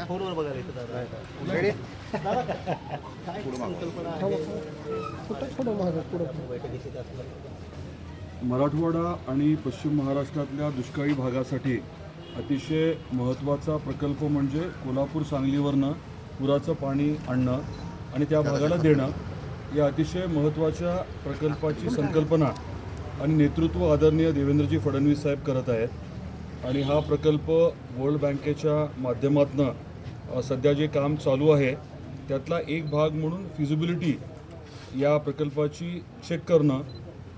फोनवर बघायला येतं दादा. काय संकल्पना आहे बैठकीची असलं? मराठवाडा आणि पश्चिम महाराष्ट्रातल्या दुष्काळी भागासाठी अतिशय महत्त्वाचा प्रकल्प म्हणजे कोल्हापूर सांगलीवरनं पुराचं पाणी आणणं आणि त्या भागाला देणं या अतिशय महत्त्वाच्या प्रकल्पाची संकल्पना आणि नेतृत्व आदरणीय देवेंद्रजी फडणवीस साहेब करत आहेत. आणि हा प्रकल्प वर्ल्ड बँकेच्या माध्यमातून सध्या जे काम चालू आहे त्यातला एक भाग म्हणून फिजिबिलिटी या प्रकल्पाची चेक करणं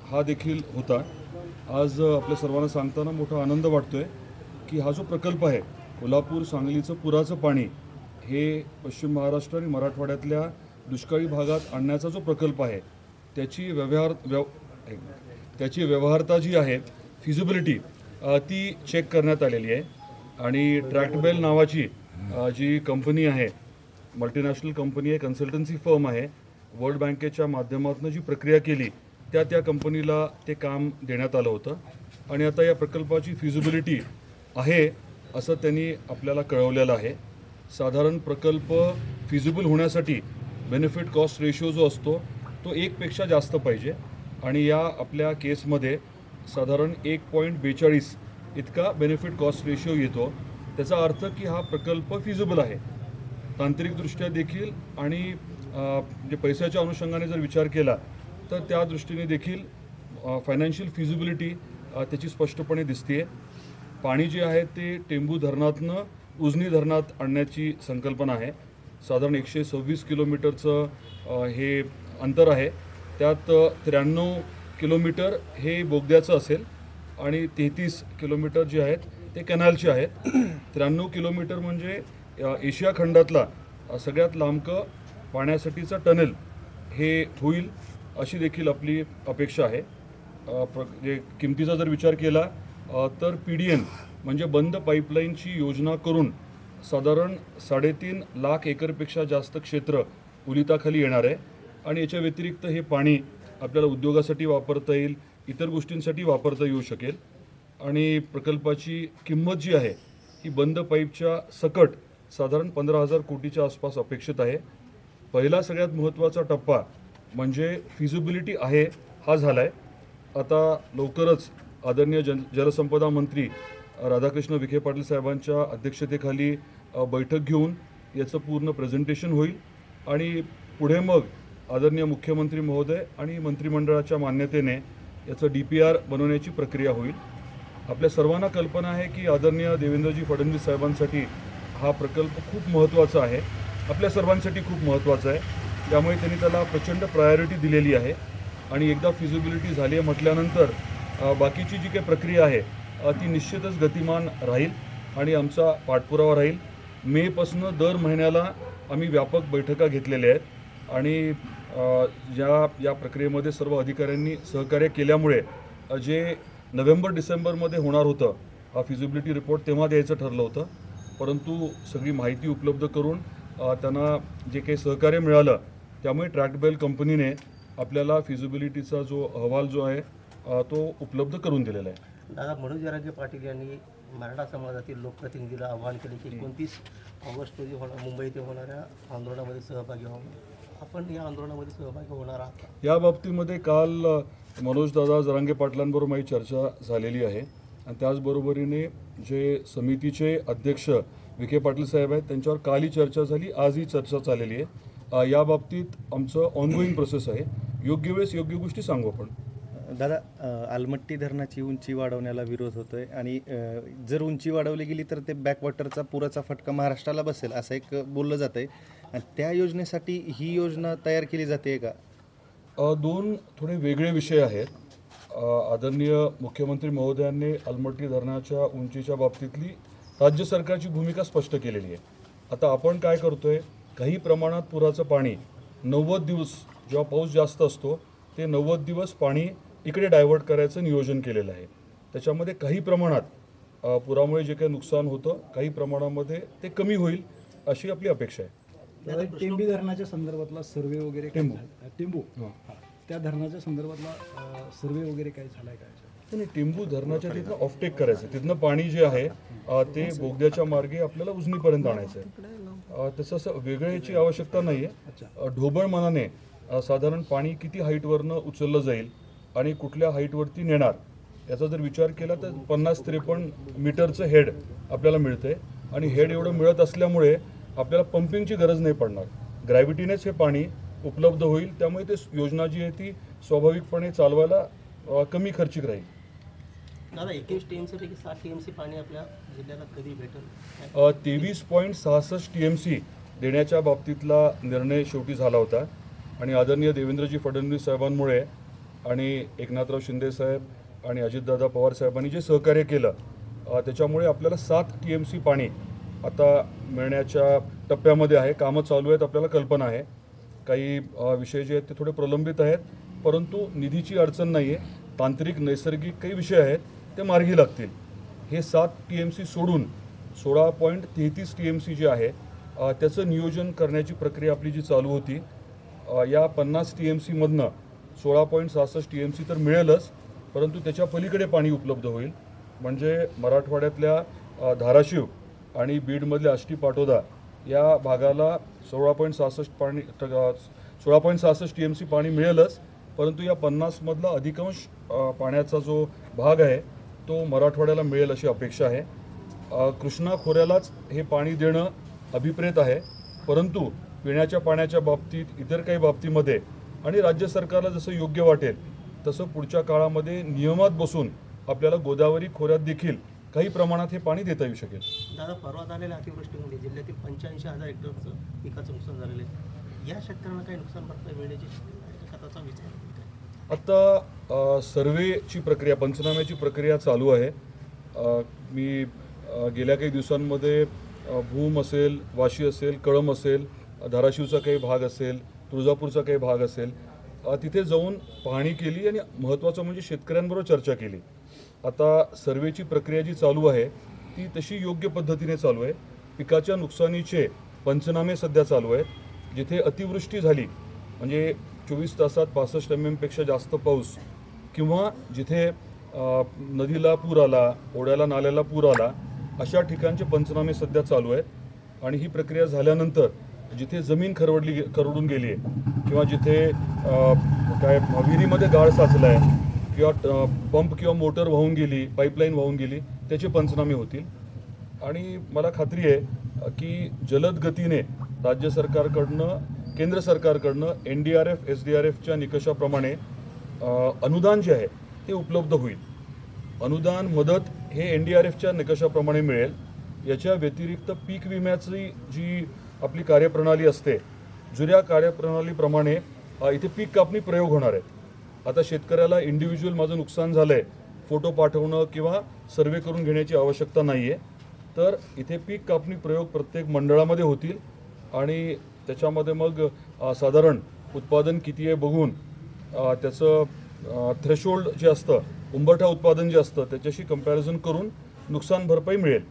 हा देखील होता. आज आपल्या सर्वांना सांगताना मोठा आनंद वाटतो आहे की हा जो प्रकल्प आहे कोल्हापूर सांगलीचं पुराचं पाणी हे पश्चिम महाराष्ट्र आणि मराठवाड्यातल्या दुष्काळी भागात आणण्याचा जो प्रकल्प आहे त्याची व्यवहार्यता जी आहे फिजिबिलिटी ती चेक करण्यात आलेली आहे. आणि ट्रॅक्टबेल नावाची जी कंपनी आहे, मल्टीनॅशनल कंपनी आहे, कन्सल्टन्सी फर्म आहे, वर्ल्ड बँकेच्या माध्यमातून जी प्रक्रिया केली त्या कंपनीला ते काम देण्यात आलं होतं. आणि आता या प्रकल्पाची फिजिबिलिटी आहे असं त्यांनी आपल्याला कळवलेलं आहे. साधारण प्रकल्प फिजिबल होण्यासाठी बेनिफिट कॉस्ट रेशो जो असतो तो 1पेक्षा जास्त पाहिजे आणि या आपल्या केसमध्ये साधारण 1.42 इतका बेनिफिट कॉस्ट रेशो येतो. त्याचा अर्थ की हा प्रकल्प फिजिबल आहे तांत्रिकदृष्ट्या देखील आणि म्हणजे पैशाच्या अनुषंगाने जर विचार केला तर त्या दृष्टीने देखील फायनान्शियल फिजिबिलिटी त्याची स्पष्टपणे दिसते. पाणी जे आहे ते टेंबू धरणातनं उजनी धरणात आणण्याची संकल्पना आहे. साधारण 126 किलोमीटरचं हे अंतर आहे. त्यात 93 किलोमीटर हे बोगद्याचं असेल आणि 33 किलोमीटर जे आहेत ते कॅनलचे आहेत. 93 किलोमीटर म्हणजे एशिया खंडातला सगळ्यात लांबकं पाण्यासाठीचा टनेल हे होईल अशी देखील आपली अपेक्षा आहे. किमतीचा जर विचार केला तर PDN म्हणजे बंद पाईपलाईनची योजना करून साधारण 3.5 लाख एकरपेक्षा जास्त क्षेत्र ओलिताखाली येणार आहे. आणि याच्या व्यतिरिक्त हे पाणी आपल्याला उद्योगासाठी वापरता येईल, इतर गोष्टींसाठी वापरता येऊ शकेल. आणि प्रकल्पाची किंमत जी आहे ही बंद पाईपच्या सकट साधारण 15,000 कोटीच्या आसपास अपेक्षित आहे. पहिला सगळ्यात महत्त्वाचा टप्पा म्हणजे फिजिबिलिटी आहे हा झाला आहे. आता लवकरच आदरणीय जलसंपदा मंत्री राधाकृष्ण विखे पाटील साहेबांच्या अध्यक्षतेखाली बैठक घेऊन याचं पूर्ण प्रेझेंटेशन होईल आणि पुढे मग आदरणीय मुख्यमंत्री महोदय आणि मंत्रिमंडळाच्या मान्यतेने याचं DPR बनवण्याची प्रक्रिया होईल. आपल्या सर्वांना कल्पना आहे की आदरणीय देवेंद्रजी फडणवीस साहेबांसाठी हा प्रकल्प खूप महत्त्वाचा आहे, आपल्या सर्वांसाठी खूप महत्त्वाचा आहे. त्यामुळे त्यांनी त्याला प्रचंड प्रायोरिटी दिलेली आहे. आणि एकदा फिजिबिलिटी झाली आहे म्हटल्यानंतर बाकीची जी काही प्रक्रिया आहे ती निश्चितच गतिमान राहील आणि आमचा पाठपुरावा राहील. मेपासून दर महिन्याला आम्ही व्यापक बैठका घेतलेल्या आहेत आणि या प्रक्रियेमध्ये सर्व अधिकाऱ्यांनी सहकार्य केल्यामुळे जे नोव्हेंबर-डिसेंबरमध्ये होणार होतं हा फिजिबिलिटी रिपोर्ट तेव्हा द्यायचं ठरलं होतं, परंतु सगळी माहिती उपलब्ध करून त्यांना जे काही सहकार्य मिळालं त्यामुळे ट्रॅक्टबेल कंपनीने आपल्याला फिजिबिलिटीचा जो अहवाल जो आहे तो उपलब्ध करून दिलेला आहे. दादा, मनोज जरांगे पाटील यांनी मराठा समाजातील लोकप्रतिनिधीला आवाहन केले की 29 ऑगस्ट रोजी मुंबई येथे होणाऱ्या आंदोलनामध्ये सहभागी व्हावं. आपण या आंदोलनामध्ये सहभागी होणार आहात? या बाबतीमध्ये काल मनोजदादा जरांगे पाटलांबरोबर माझी चर्चा झालेली आहे आणि त्याचबरोबरीने जे समितीचे अध्यक्ष विखे पाटील साहेब आहेत त्यांच्यावर कालही चर्चा झाली, आजही चर्चा चाललेली आहे. या बाबतीत आमचं ऑनगोईंग प्रोसेस आहे. योग्य वेळेस योग्य गोष्टी सांगू आपण. दादा, आलमट्टी धरणाची उंची वाढवण्याला विरोध होतोय आणि जर उंची वाढवली गेली तर ते बॅकवॉटरचा पुराचा फटका महाराष्ट्राला बसेल असं एक बोललं जात आहे. त्या योजनेसाठी ही योजना तयार केली जाते का? दोन थोडे वेगळे विषय आहेत. आदरणीय मुख्यमंत्री महोदयांनी आलमट्टी धरणाच्या उंचीच्या बाबतीतली राज्य सरकारची भूमिका स्पष्ट केलेली आहे. आता आपण काय करतोय, काही प्रमाणात पुराचं पाणी 90 दिवस जेव्हा पाऊस जास्त असतो ते 90 दिवस पाणी इकडे डायव्हर्ट करायचं नियोजन केलेलं आहे. त्याच्यामध्ये काही प्रमाणात पुरामुळे जे काही नुकसान होतं काही प्रमाणामध्ये ते कमी होईल अशी आपली अपेक्षा आहे. टेंबी धरणाच्या संदर्भातला सर्वे वगैरे टेंबू त्या धरणाच्या संदर्भातला सर्वे वगैरे काय झालाय का? आणि टेंबू धरणाच्या तिथनं ऑफटेक करायचं, तिथनं पाणी जे आहे ते बोगद्याच्या मार्गे आपल्याला उजनीपर्यंत आणायचं आहे. तसं असं वेगळ्याची आवश्यकता नाही आहे. ढोबळ मनाने साधारण पाणी किती हाईटवरनं उचललं जाईल आणि कुठल्या हाईटवरती नेणार याचा जर विचार केला तर 50-53 मीटरचं हेड आपल्याला मिळते आणि हेड एवढं मिळत असल्यामुळे आपल्याला पंपिंगची गरज नाही पडणार. ग्रॅव्हिटीनेच हे पाणी उपलब्ध होईल, त्यामुळे ते योजना जी आहे ती स्वाभाविकपणे चालवायला कमी खर्चिक राहील. दादा 21 TMC पैकी 7 TMC पाणी आपल्या जिल्ह्याला कधी भेटेल? 23.66 TMC देण्याच्या बाबतीतला निर्णय शेवटी झाला होता आणि आदरणीय देवेंद्रजी फडणवीस साहेबांमुळे आणि एकनाथराव शिंदे साहेब आणि अजितदादा पवार साहेबांनी जे सहकार्य केलं त्याच्यामुळे आपल्याला 7 TMC पाणी आता मिळण्याच्या टप्प्यामध्ये आहे. कामं चालू आहेत, आपल्याला कल्पना आहे. काही विषय जे आहेत ते थोडे प्रलंबित आहेत, परंतु निधीची अडचण नाही आहे. तांत्रिक नैसर्गिक काही विषय आहेत ते मार्गी लागतील. हे 7 TMC सोडून 16.33 TMC जे आहे त्याचं नियोजन करण्याची प्रक्रिया आपली जी चालू होती. या 50 TMC मधनं 16.66 TMC तर मिळेलच, परंतु त्याच्या पलीकडे पाणी उपलब्ध होईल. म्हणजे मराठवाड्यातल्या धाराशिव आणि बीडमधल्या आष्टी पाटोदा या भागाला 16.66 TMC पाणी मिळेलच, परंतु या 50 मधला अधिकांश पाण्याचा जो भाग आहे तो मराठवाड्याला मिळेल अशी अपेक्षा आहे. कृष्णा खोऱ्यालाच हे पाणी देणं अभिप्रेत आहे, परंतु पिण्याच्या पाण्याच्या बाबतीत इतर काही बाबतीमध्ये आणि राज्य सरकारला जसं योग्य वाटेल तसं पुढच्या काळामध्ये नियमात बसून आपल्याला गोदावरी खोऱ्यात देखील काही प्रमाणात हे पाणी देता येऊ शकेल. दादा, परवा झालेल्या अतिवृष्टीमुळे जिल्ह्यातील 85,000 हेक्टरचं पिकाचं नुकसान झालेलं आहे. या शेतकऱ्यांना काही नुकसान भरपाई मिळण्याची खताचा विचार आता सर्वेची प्रक्रिया, पंचनाम्याची प्रक्रिया चालू आहे. मी गेल्या काही दिवसांमध्ये भूम असेल, वाशी असेल, कळंब असेल, धाराशिवचा काही भाग असेल, तुळजापूरचा काही भाग असेल, तिथे जाऊन पाहणी केली आणि महत्त्वाचं म्हणजे शेतकऱ्यांबरोबर चर्चा केली. आता सर्वेची प्रक्रिया जी चालू आहे ती तशी योग्य पद्धतीने चालू आहे. पिकाच्या नुकसानीचे पंचनामे सध्या चालू आहेत. जिथे अतिवृष्टी झाली म्हणजे 24 तासात 65 mm जास्त पाऊस किंवा जिथे नदीला पूर आला, ओढ्याला नाल्याला पूर आला, अशा ठिकाणचे पंचनामे सध्या चालू आहेत. आणि ही प्रक्रिया झाल्यानंतर जिथे जमीन खरवडून गेली आहे किंवा जिथे काय विहिरीमध्ये गाळ साचला आहे किंवा पंप किंवा मोटर वाहून गेली, पाईपलाईन वाहून गेली, त्याचे पंचनामे होतील. आणि मला खात्री आहे की जलद गतीने राज्य सरकारकडनं, केंद्र सरकारकडनं NDRF, SDRFच्या निकषाप्रमाणे अनुदान जे आहे ते उपलब्ध होईल. अनुदान मदत हे NDRFच्या निकषाप्रमाणे मिळेल. याच्या व्यतिरिक्त पीक विम्याची जी आपली कार्यप्रणाली असते, जुन्या कार्यप्रणालीप्रमाणे इथे पीक कापणी प्रयोग होणार आहेत. आता शेतकऱ्याला इंडिव्हिज्युअल माझं नुकसान झालं आहे फोटो पाठवणं किंवा सर्वे करून घेण्याची आवश्यकता नाही आहे. तर इथे पीक कापणी प्रयोग प्रत्येक मंडळामध्ये होतील आणि त्याच्यामध्ये मग साधारण उत्पादन किती आहे बघून त्याचं थ्रेशोल्ड जे असतं, उंबरठा उत्पादन जे असतं त्याच्याशी कंपॅरिझन करून नुकसान भरपाई मिळेल.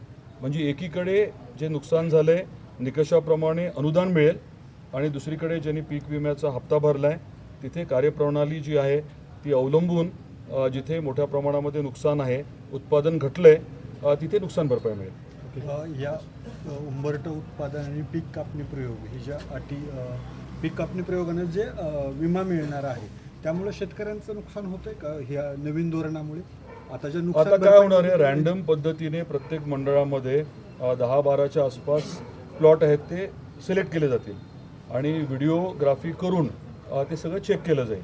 म्हणजे एकीकडे जे नुकसान झालं आहे निकषाप्रमाणे अनुदान मिळेल आणि दुसरीकडे ज्यांनी पीक विम्याचा हप्ता भरला आहे तिथे कार्यप्रणाली जी आहे ती अवलंबून जिथे मोठ्या प्रमाणामध्ये नुकसान आहे, उत्पादन घटलं आहे, तिथे नुकसान भरपाई मिळेल. या उंबरठा उत्पादन आणि पीक कापणी प्रयोग ही ज्या अटी, पीक कापणी प्रयोगाने जे विमा मिळणार आहे त्यामुळे शेतकऱ्यांचं नुकसान होतंय का ह्या नवीन धोरणामुळे? आता काय होणार आहे, रॅन्डम पद्धतीने प्रत्येक मंडळामध्ये 10-12च्या आसपास प्लॉट आहेत ते सिलेक्ट केले जातील आणि व्हिडिओग्राफी करून ते सगळं चेक केलं जाईल.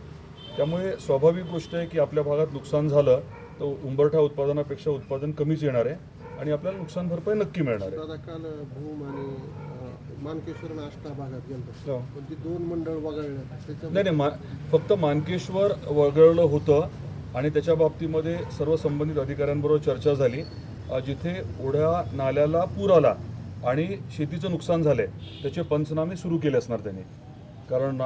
त्यामुळे स्वाभाविक गोष्ट आहे की आपल्या भागात नुकसान झालं तर उंबरठा उत्पादनापेक्षा उत्पादन कमीच येणार आहे आणि आपल्याला नुकसान भरपाई नक्की मिळणार आहे. दादा, काल भूम आणि मानकेश्वर आणि आष्टा भागात गेलो पण ती 2 मंडळ वगळले. नाही, फक्त मानकेश्वर वगळलं होतं आणि त्याच्या बाबतीमध्ये सर्व संबंधित अधिकाऱ्यांबरोबर चर्चा झाली. जिथे ओढ्या नाल्याला पूर आला आणि शेतीचं नुकसान झालंय त्याचे पंचनामे सुरू केले असणार त्यांनी, कारण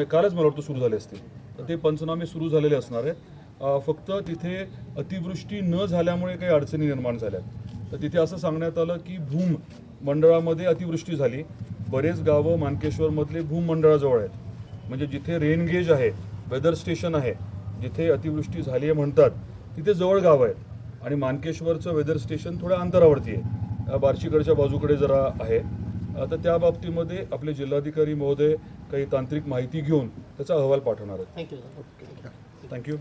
कालच मला वाटतं सुरू झाले असतील, तर ते पंचनामे सुरू झालेले असणार आहेत. फक्त तिथे अतिवृष्टी न झाल्यामुळे काही अडचणी निर्माण झाल्या. तर तिथे असं सांगण्यात आलं की भूम मंडळामध्ये अतिवृष्टी झाली. बरेच गावं मानकेश्वरमधले भूम मंडळाजवळ आहेत, म्हणजे जिथे रेन गेज आहे, वेदर स्टेशन आहे, जिथे अतिवृष्टी झाली आहे म्हणतात तिथे जवळ गाव आहेत आणि मानकेश्वरचं वेदर स्टेशन थोड्या अंतरावरती आहे, बार्शीकडच्या बाजूकडे जरा आहे. तर त्या बाबतीमध्ये आपले जिल्हाधिकारी महोदय काही तांत्रिक माहिती घेऊन त्याचा अहवाल पाठवणार आहेत. थँक्यू. थँक्यू.